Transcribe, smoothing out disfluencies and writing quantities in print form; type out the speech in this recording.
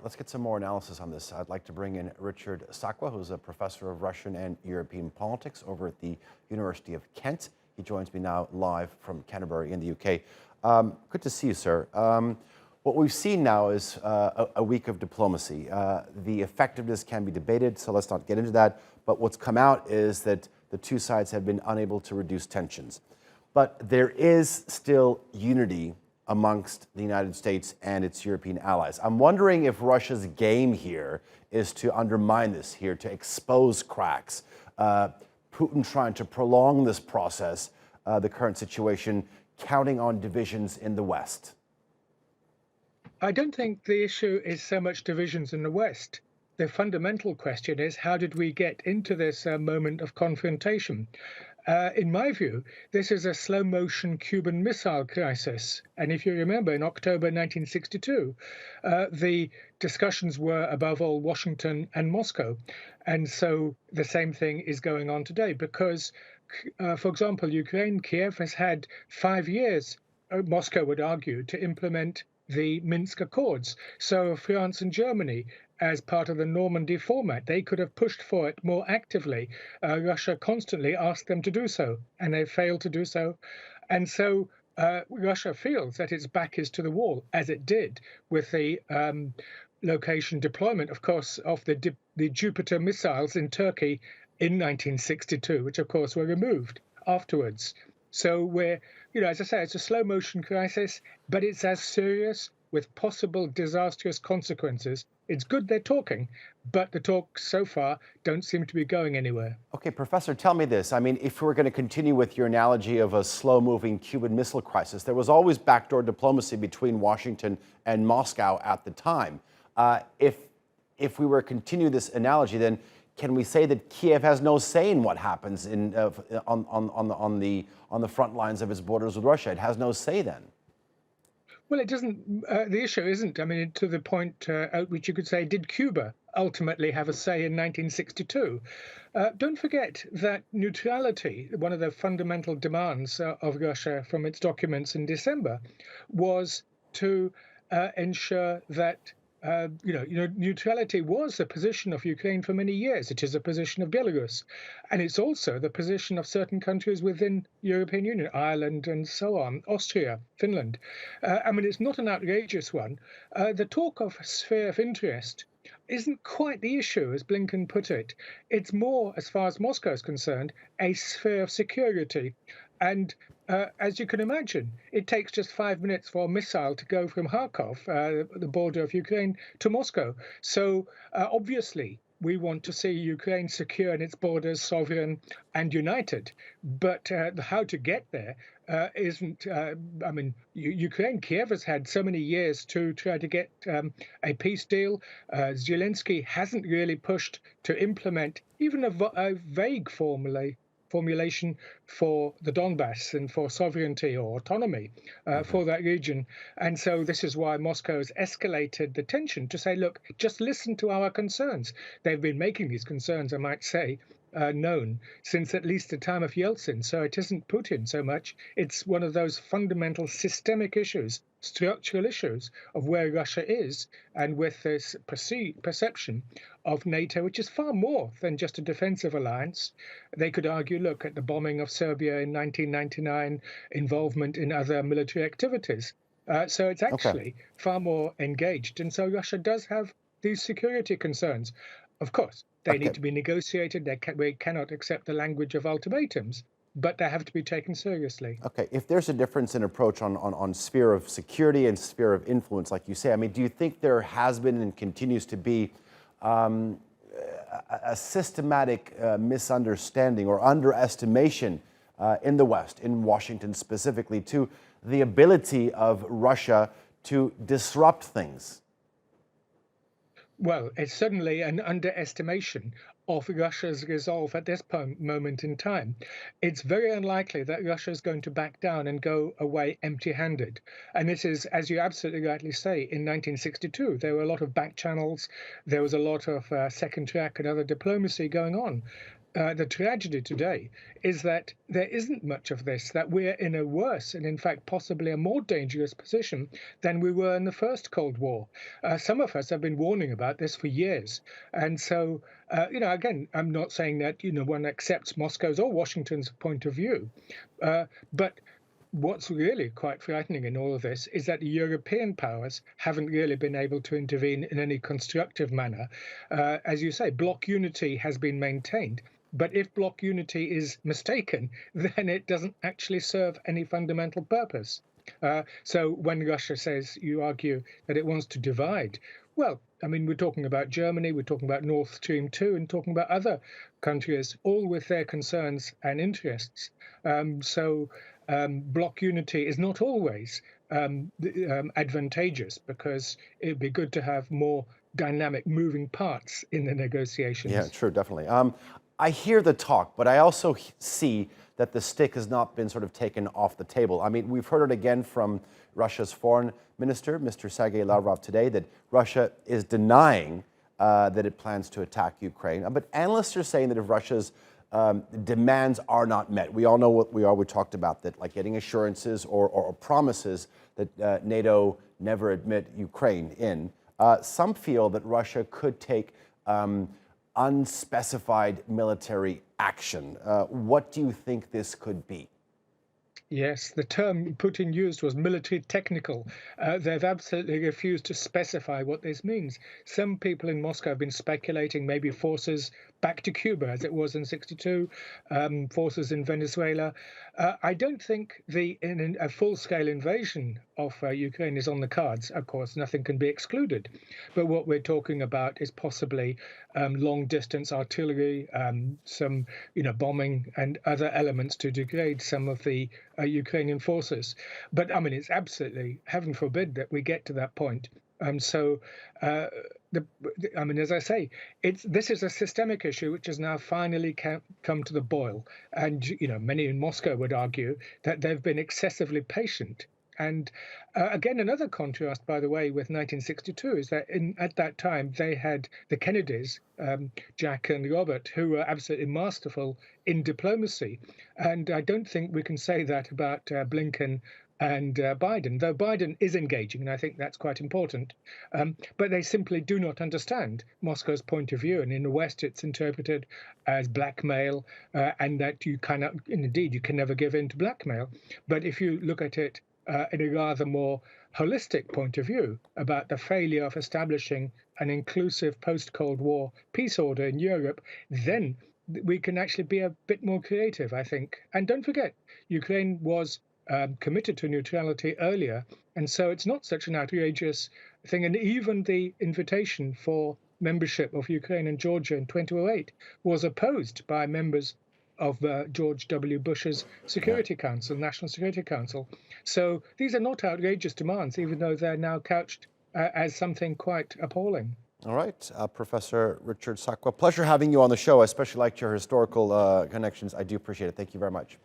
let's get some more analysis on this. I'd like to bring in Richard Sakwa, who's a professor of Russian and European politics over at the University of Kent. He joins me now live from Canterbury in the UK. Good to see you, sir. What we've seen now is a week of diplomacy. The effectiveness can be debated, so let's not get into that. But what's come out is that the two sides have been unable to reduce tensions. But there is still unity amongst the United States and its European allies. I'm wondering if Russia's game here is to undermine this here, to expose cracks. Putin trying to prolong this process, the current situation, counting on divisions in the West. I don't think the issue is so much divisions in the West. The fundamental question is, how did we get into this moment of confrontation? In my view, this is a slow-motion Cuban Missile Crisis. And if you remember, in October 1962, the discussions were, above all, Washington and Moscow. And so the same thing is going on today because, for example, Ukraine, Kiev has had 5 years, Moscow would argue, to implement the Minsk Accords. So France and Germany, as part of the Normandy format, they could have pushed for it more actively. Russia constantly asked them to do so, and they failed to do so. And so Russia feels that its back is to the wall, as it did with the location deployment, of course, of the Jupiter missiles in Turkey in 1962, which, of course, were removed afterwards. So we're, as I say, it's a slow motion crisis, but it's as serious with possible disastrous consequences. It's good they're talking, but the talks so far don't seem to be going anywhere. Okay, Professor, tell me this. I mean, if we're going to continue with your analogy of a slow-moving Cuban Missile Crisis, there was always backdoor diplomacy between Washington and Moscow at the time. If we were to continue this analogy, then can we say that Kiev has no say in what happens on the front lines of its borders with Russia? It has no say then. Well, it doesn't. The issue isn't. I mean, to the point at which you could say, did Cuba ultimately have a say in 1962? Don't forget that neutrality, one of the fundamental demands of Russia from its documents in December, was to ensure that neutrality was the position of Ukraine for many years. It is a position of Belarus. And it's also the position of certain countries within European Union, Ireland and so on, Austria, Finland. I mean, it's not an outrageous one. The talk of sphere of interest isn't quite the issue, as Blinken put it. It's more, as far as Moscow is concerned, a sphere of security. And as you can imagine, it takes just 5 minutes for a missile to go from Kharkov, the border of Ukraine, to Moscow. So obviously, we want to see Ukraine secure in its borders, sovereign and united. But how to get there isn't, I mean, Ukraine, Kiev has had so many years to try to get a peace deal. Zelensky hasn't really pushed to implement even a vague formulation for the Donbass and for sovereignty or autonomy for that region. And so this is why Moscow has escalated the tension to say, look, just listen to our concerns. They've been making these concerns, I might say, known since at least the time of Yeltsin. So it isn't Putin so much. It's one of those fundamental systemic issues, structural issues of where Russia is, and with this perception of NATO, which is far more than just a defensive alliance. They could argue, look at the bombing of Serbia in 1999, involvement in other military activities. So it's actually far more engaged. And so Russia does have these security concerns. Of course, they need to be negotiated. We cannot accept the language of ultimatums, but they have to be taken seriously. Okay, if there's a difference in approach on sphere of security and sphere of influence, like you say, I mean, do you think there has been and continues to be a systematic misunderstanding or underestimation in the West, in Washington specifically, to the ability of Russia to disrupt things? Well, it's certainly an underestimation of Russia's resolve at this moment in time. It's very unlikely that Russia is going to back down and go away empty-handed. And this is, as you absolutely rightly say, in 1962, there were a lot of back channels. There was a lot of second track and other diplomacy going on. the tragedy today is that there isn't much of this, that we're in a worse and, in fact, possibly a more dangerous position than we were in the first Cold War. Some of us have been warning about this for years. And so, again, I'm not saying that, one accepts Moscow's or Washington's point of view. But what's really quite frightening in all of this is that the European powers haven't really been able to intervene in any constructive manner. As you say, bloc unity has been maintained. But if bloc unity is mistaken, then it doesn't actually serve any fundamental purpose. So when Russia says, you argue, that it wants to divide, well, I mean, we're talking about Germany, we're talking about Nord Stream 2, and talking about other countries, all with their concerns and interests. Bloc unity is not always advantageous, because it'd be good to have more dynamic moving parts in the negotiations. Yeah, true, definitely. I hear the talk, but I also see that the stick has not been sort of taken off the table. I mean, we've heard it again from Russia's foreign minister, Mr. Sergey Lavrov, today, that Russia is denying that it plans to attack Ukraine. But analysts are saying that if Russia's demands are not met, we all know what we talked about that, like getting assurances or promises that NATO never admit Ukraine in. Some feel that Russia could take unspecified military action. What do you think this could be? Yes, the term Putin used was military technical. They've absolutely refused to specify what this means. Some people in Moscow have been speculating maybe forces back to Cuba, as it was in '62, forces in Venezuela. I don't think a full-scale invasion of Ukraine is on the cards. Of course, nothing can be excluded. But what we're talking about is possibly long-distance artillery, some bombing and other elements to degrade some of the Ukrainian forces. But I mean, it's absolutely, heaven forbid that we get to that point. I mean, as I say, this is a systemic issue which has now finally come to the boil. And, many in Moscow would argue that they've been excessively patient. And again, another contrast, by the way, with 1962 is that at that time they had the Kennedys, Jack and Robert, who were absolutely masterful in diplomacy. And I don't think we can say that about Blinken and Biden, though Biden is engaging, and I think that's quite important. But they simply do not understand Moscow's point of view, and in the West it's interpreted as blackmail, and that you cannot, indeed, you can never give in to blackmail. But if you look at it in a rather more holistic point of view about the failure of establishing an inclusive post-Cold War peace order in Europe, then we can actually be a bit more creative, I think. And don't forget, Ukraine was committed to neutrality earlier, and so it's not such an outrageous thing. And even the invitation for membership of Ukraine and Georgia in 2008 was opposed by members of George W. Bush's Security Council, National Security Council. So these are not outrageous demands, even though they're now couched as something quite appalling. All right, Professor Richard Sakwa, pleasure having you on the show. I especially liked your historical connections. I do appreciate it. Thank you very much.